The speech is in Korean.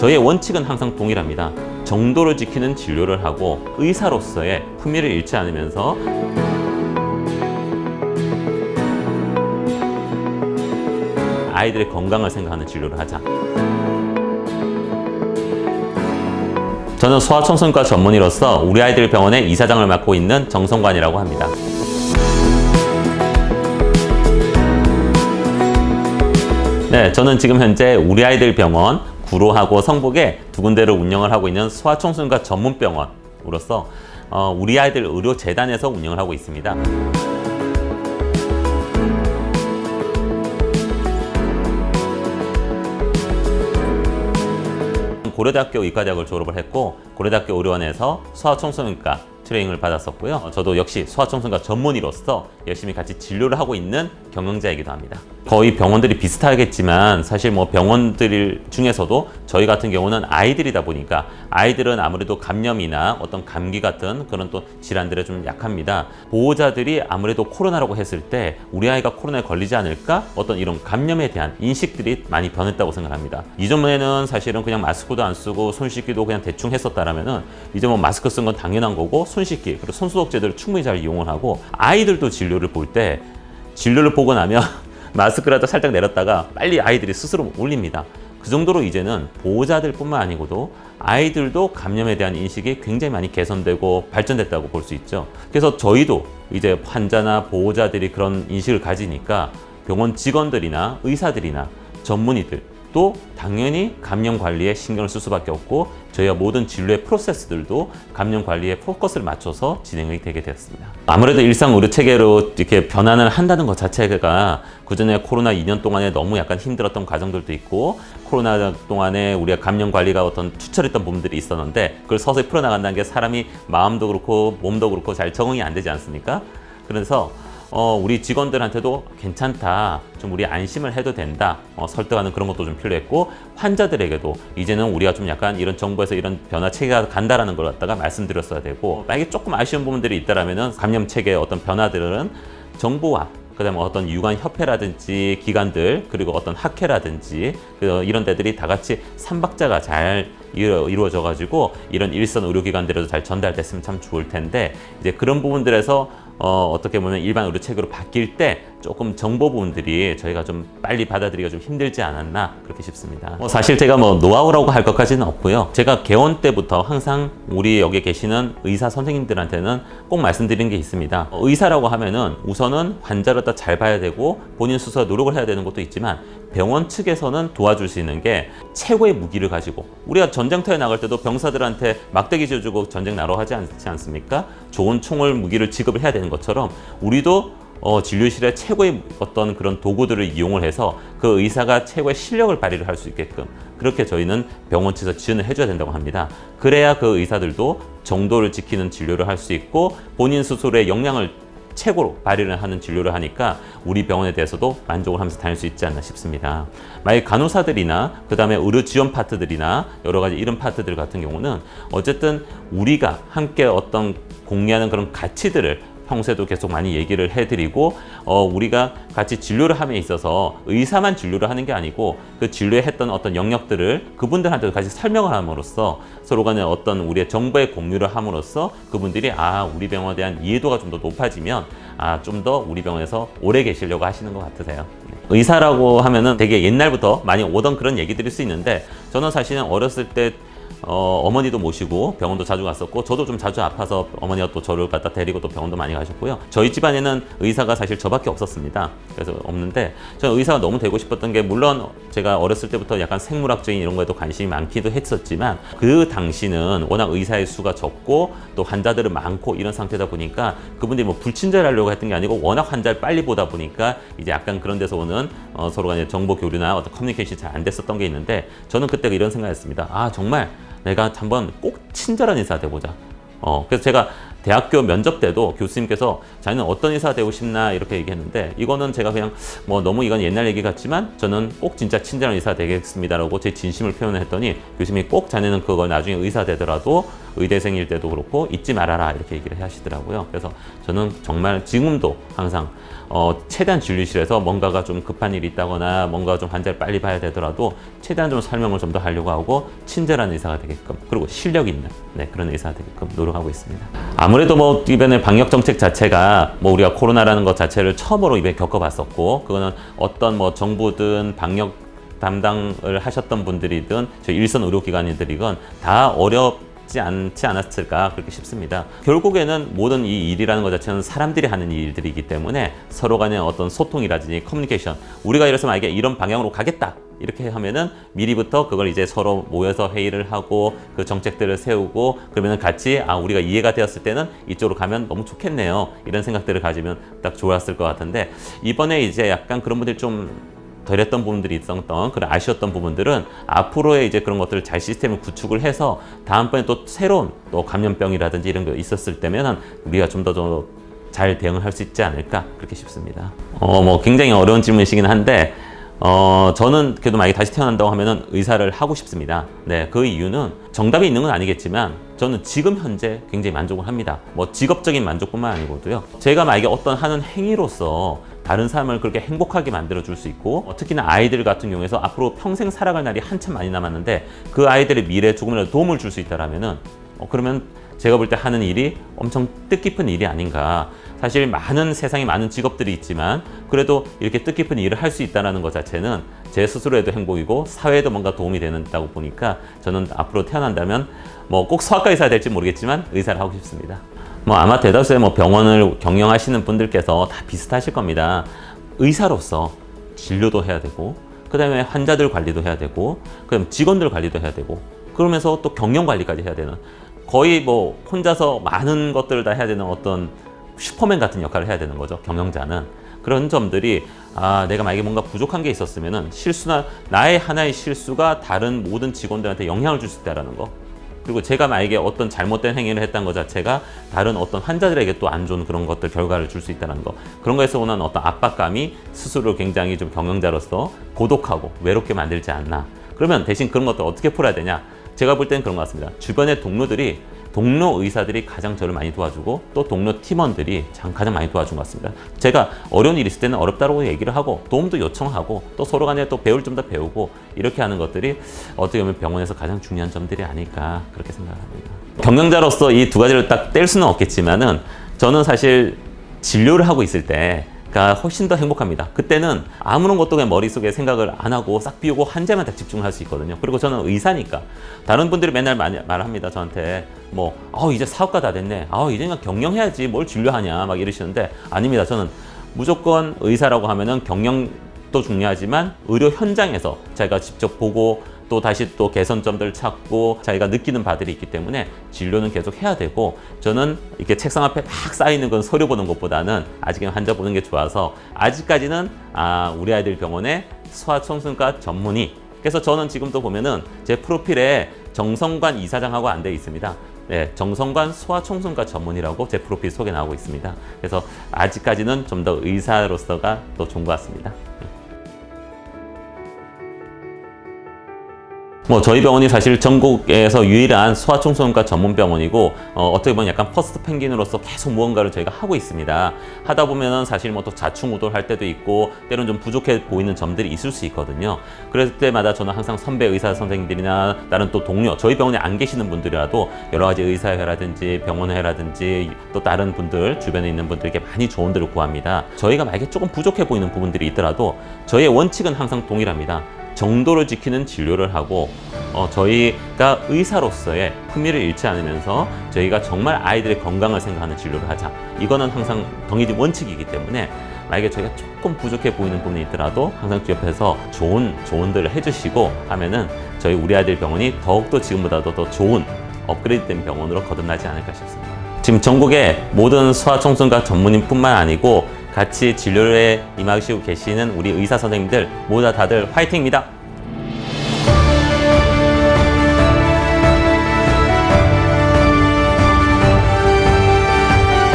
저희의 원칙은 항상 동일합니다. 정도를 지키는 진료를 하고 의사로서의 품위를 잃지 않으면서 아이들의 건강을 생각하는 진료를 하자. 저는 소아청소년과 전문의로서 우리 아이들 병원의 이사장을 맡고 있는 정성관이라고 합니다. 네, 저는 지금 현재 우리 아이들 병원 구로하고 성북에 두 군데를 운영을 하고 있는 소아청소년과 전문병원으로서 우리 아이들 의료재단에서 운영을 하고 있습니다. 고려대학교 의과대학을 졸업을 했고 고려대학교 의료원에서 소아청소년과 트레이닝을 받았었고요. 저도 역시 소아청소년과 전문의로서 열심히 같이 진료를 하고 있는 경영자이기도 합니다. 거의 병원들이 비슷하겠지만 사실 뭐 병원들 중에서도 저희 같은 경우는 아이들이다 보니까 아이들은 아무래도 감염이나 어떤 감기 같은 그런 또 질환들에 좀 약합니다. 보호자들이 아무래도 코로나라고 했을 때 우리 아이가 코로나에 걸리지 않을까? 어떤 이런 감염에 대한 인식들이 많이 변했다고 생각합니다. 이전에는 사실은 그냥 마스크도 안 쓰고 손 씻기도 그냥 대충 했었다라면은 이제 뭐 마스크 쓴 건 당연한 거고 손 씻기 그리고 손소독제들을 충분히 잘 이용을 하고 아이들도 진료를 볼 때 진료를 보고 나면 마스크라도 살짝 내렸다가 빨리 아이들이 스스로 올립니다. 그 정도로 이제는 보호자들 뿐만 아니고도 아이들도 감염에 대한 인식이 굉장히 많이 개선되고 발전됐다고 볼 수 있죠. 그래서 저희도 이제 환자나 보호자들이 그런 인식을 가지니까 병원 직원들이나 의사들이나 전문의들 또 당연히 감염 관리에 신경을 쓸 수밖에 없고 저희가 모든 진료의 프로세스들도 감염 관리에 포커스를 맞춰서 진행이 되게 되었습니다. 아무래도 일상 의료 체계로 이렇게 변환을 한다는 것 자체가 그전에 코로나 2년 동안에 너무 약간 힘들었던 과정들도 있고 코로나 동안에 우리가 감염 관리가 어떤 투철했던 부분들이 있었는데 그걸 서서히 풀어나간다는 게 사람이 마음도 그렇고 몸도 그렇고 잘 적응이 안 되지 않습니까? 그래서 우리 직원들한테도 괜찮다, 좀 우리 안심을 해도 된다, 설득하는 그런 것도 좀 필요했고 환자들에게도 이제는 우리가 좀 약간 이런 정부에서 이런 변화 체계가 간다라는 걸 갖다가 말씀드렸어야 되고 만약에 조금 아쉬운 부분들이 있다라면은 감염 체계의 어떤 변화들은 정부와 그다음에 어떤 유관협회라든지 기관들 그리고 어떤 학회라든지 이런 데들이 다 같이 삼박자가 잘 이루어져 가지고 이런 일선 의료기관들에도 잘 전달됐으면 참 좋을 텐데 이제 그런 부분들에서 어떻게 보면 일반 의료 체계로 바뀔 때 조금 정보 부분들이 저희가 좀 빨리 받아들이기가 좀 힘들지 않았나 그렇게 싶습니다. 사실 제가 뭐 노하우라고 할 것까지는 없고요. 제가 개원 때부터 항상 우리 여기 계시는 의사 선생님들한테는 꼭 말씀드린 게 있습니다. 의사라고 하면은 우선은 환자를 더 잘 봐야 되고 본인 스스로 노력을 해야 되는 것도 있지만 병원 측에서는 도와줄 수 있는 게 최고의 무기를 가지고 우리가 전쟁터에 나갈 때도 병사들한테 막대기 쥐어주고 전쟁 나러 하지 않지 않습니까? 좋은 총을 무기를 지급을 해야 되는 것처럼 우리도 진료실에 최고의 어떤 그런 도구들을 이용을 해서 그 의사가 최고의 실력을 발휘를 할 수 있게끔 그렇게 저희는 병원 측에서 지원을 해줘야 된다고 합니다. 그래야 그 의사들도 정도를 지키는 진료를 할 수 있고 본인 스스로의 역량을 최고로 발휘를 하는 진료를 하니까 우리 병원에 대해서도 만족을 하면서 다닐 수 있지 않나 싶습니다. 만약 간호사들이나 그 다음에 의료 지원 파트들이나 여러 가지 이런 파트들 같은 경우는 어쨌든 우리가 함께 어떤 공유하는 그런 가치들을 평소에도 계속 많이 얘기를 해드리고 우리가 같이 진료를 함에 있어서 의사만 진료를 하는 게 아니고 그 진료에 했던 어떤 영역들을 그분들한테도 같이 설명을 함으로써 서로 간에 어떤 우리의 정보의 공유를 함으로써 그분들이 우리 병원에 대한 이해도가 좀 더 높아지면 좀 더 우리 병원에서 오래 계시려고 하시는 것 같으세요. 의사라고 하면은 되게 옛날부터 많이 오던 그런 얘기들일 수 있는데 저는 사실은 어렸을 때 어머니도 모시고 병원도 자주 갔었고 저도 좀 자주 아파서 어머니가 또 저를 갖다 데리고 또 병원도 많이 가셨고요. 저희 집안에는 의사가 사실 저밖에 없었습니다. 그래서 없는데 저는 의사가 너무 되고 싶었던 게 물론 제가 어렸을 때부터 약간 생물학적인 이런 거에도 관심이 많기도 했었지만 그 당시는 워낙 의사의 수가 적고 또 환자들은 많고 이런 상태다 보니까 그분들이 뭐 불친절을 하려고 했던 게 아니고 워낙 환자를 빨리 보다 보니까 이제 약간 그런 데서 오는 서로 간의 정보 교류나 어떤 커뮤니케이션이 잘 안 됐었던 게 있는데 저는 그때 이런 생각했습니다. 정말 내가 한번 꼭 친절한 의사 돼보자. 그래서 제가 대학교 면접 때도 교수님께서 자기는 어떤 의사 되고 싶나 이렇게 얘기했는데 이거는 제가 그냥 뭐 너무 이건 옛날 얘기 같지만 저는 꼭 진짜 친절한 의사 되겠습니다라고 제 진심을 표현을 했더니 교수님이 꼭 자네는 그걸 나중에 의사 되더라도 의대생일 때도 그렇고 잊지 말아라 이렇게 얘기를 하시더라고요. 그래서 저는 정말 지금도 항상 최대한 진료실에서 뭔가가 좀 급한 일이 있다거나 뭔가 좀 환자를 빨리 봐야 되더라도 최대한 좀 설명을 좀 더 하려고 하고 친절한 의사가 되게끔 그리고 실력 있는 그런 의사가 되게끔 노력하고 있습니다. 아무래도 뭐 이번에 방역 정책 자체가 뭐 우리가 코로나라는 것 자체를 처음으로 이번에 겪어봤었고 그거는 어떤 뭐 정부든 방역 담당을 하셨던 분들이든 저희 일선 의료기관인들이건 다 어렵지 않지 않았을까 그렇게 싶습니다. 결국에는 모든 이 일이라는 것 자체는 사람들이 하는 일들이기 때문에 서로 간의 어떤 소통이라든지 커뮤니케이션 우리가 이래서 만약에 이런 방향으로 가겠다 이렇게 하면은 미리부터 그걸 이제 서로 모여서 회의를 하고 그 정책들을 세우고 그러면은 같이 우리가 이해가 되었을 때는 이쪽으로 가면 너무 좋겠네요 이런 생각들을 가지면 딱 좋았을 것 같은데 이번에 이제 약간 그런 분들이 좀 덜했던 부분들이 있었던 그런 아쉬웠던 부분들은 앞으로의 이제 그런 것들을 잘 시스템을 구축을 해서 다음번에 또 새로운 또 감염병이라든지 이런 게 있었을 때면은 우리가 좀 더 잘 대응을 할 수 있지 않을까 그렇게 싶습니다. 뭐 굉장히 어려운 질문이시긴 한데 저는 그래도 만약에 다시 태어난다고 하면은 의사를 하고 싶습니다. 네, 그 이유는 정답이 있는 건 아니겠지만 저는 지금 현재 굉장히 만족을 합니다. 뭐 직업적인 만족뿐만 아니고도요. 제가 만약에 어떤 하는 행위로서 다른 사람을 그렇게 행복하게 만들어 줄 수 있고 특히나 아이들 같은 경우에서 앞으로 평생 살아갈 날이 한참 많이 남았는데 그 아이들의 미래 조금이라도 도움을 줄 수 있다라면은 그러면 제가 볼 때 하는 일이 엄청 뜻깊은 일이 아닌가. 사실 세상에 많은 직업들이 있지만 그래도 이렇게 뜻깊은 일을 할 수 있다는 것 자체는 제 스스로에도 행복이고 사회에도 뭔가 도움이 된다고 보니까 저는 앞으로 태어난다면 뭐 꼭 소아과 의사가 될지 모르겠지만 의사를 하고 싶습니다. 뭐 아마 대다수의 뭐 병원을 경영하시는 분들께서 다 비슷하실 겁니다. 의사로서 진료도 해야 되고 그 다음에 환자들 관리도 해야 되고 그다음 직원들 관리도 해야 되고 그러면서 또 경영 관리까지 해야 되는 거의 뭐 혼자서 많은 것들을 다 해야 되는 어떤 슈퍼맨 같은 역할을 해야 되는 거죠. 경영자는. 그런 점들이 내가 만약에 뭔가 부족한 게 있었으면은 나의 하나의 실수가 다른 모든 직원들한테 영향을 줄 수 있다는 거. 그리고 제가 만약에 어떤 잘못된 행위를 했다는 것 자체가 다른 어떤 환자들에게 또 안 좋은 그런 것들 결과를 줄 수 있다는 거. 그런 거에서 오는 어떤 압박감이 스스로 굉장히 좀 경영자로서 고독하고 외롭게 만들지 않나. 그러면 대신 그런 것들 어떻게 풀어야 되냐? 제가 볼 때는 그런 것 같습니다. 주변의 동료 의사들이 가장 저를 많이 도와주고 또 동료 팀원들이 가장 많이 도와준 것 같습니다. 제가 어려운 일이 있을 때는 어렵다고 얘기를 하고 도움도 요청하고 또 서로 간에 또 배울 점도 배우고 이렇게 하는 것들이 어떻게 보면 병원에서 가장 중요한 점들이 아닐까 그렇게 생각합니다. 경영자로서 이 두 가지를 딱 뗄 수는 없겠지만은 저는 사실 진료를 하고 있을 때가 훨씬 더 행복합니다. 그때는 아무런 것도 그냥 머릿속에 생각을 안 하고 싹 비우고 환자만 딱 집중을 할 수 있거든요. 그리고 저는 의사니까 다른 분들이 맨날 말합니다. 저한테 뭐 이제 사업가 다 됐네. 이제 그냥 경영해야지 뭘 진료하냐 막 이러시는데 아닙니다. 저는 무조건 의사라고 하면은 경영도 중요하지만 의료 현장에서 제가 직접 보고 또 다시 또 개선점들을 찾고 자기가 느끼는 바들이 있기 때문에 진료는 계속 해야 되고 저는 이렇게 책상 앞에 막 쌓이는 건 서류 보는 것보다는 아직은 환자 보는 게 좋아서 아직까지는 우리 아이들 병원의 소아청소년과 전문의 그래서 저는 지금도 보면은 제 프로필에 정성관 이사장하고 안 돼 있습니다. 네, 정성관 소아청소년과 전문의라고 제 프로필 소개 나오고 있습니다. 그래서 아직까지는 좀 더 의사로서가 더 좋은 것 같습니다. 저희 병원이 사실 전국에서 유일한 소아청소년과 전문 병원이고 어떻게 보면 약간 퍼스트 펭귄으로서 계속 무언가를 저희가 하고 있습니다. 하다 보면은 사실 또 자충우돌할 때도 있고 때로는 좀 부족해 보이는 점들이 있을 수 있거든요. 그럴 때마다 저는 항상 선배 의사 선생님들이나 다른 또 동료 저희 병원에 안 계시는 분들이라도 여러 가지 의사회라든지 병원회라든지 또 다른 분들 주변에 있는 분들에게 많이 조언들을 구합니다. 저희가 만약에 조금 부족해 보이는 부분들이 있더라도 저희의 원칙은 항상 동일합니다. 정도를 지키는 진료를 하고 저희가 의사로서의 품위를 잃지 않으면서 저희가 정말 아이들의 건강을 생각하는 진료를 하자. 이거는 항상 정해진 원칙이기 때문에 만약에 저희가 조금 부족해 보이는 부분이 있더라도 항상 옆에서 좋은 조언들을 해주시고 하면은 우리 아이들 병원이 더욱더 지금보다도 더 좋은 업그레이드된 병원으로 거듭나지 않을까 싶습니다. 지금 전국의 모든 소아청소년과 전문의뿐만 아니고 같이 진료에 임하시고 계시는 우리 의사 선생님들 모두 다들 화이팅입니다.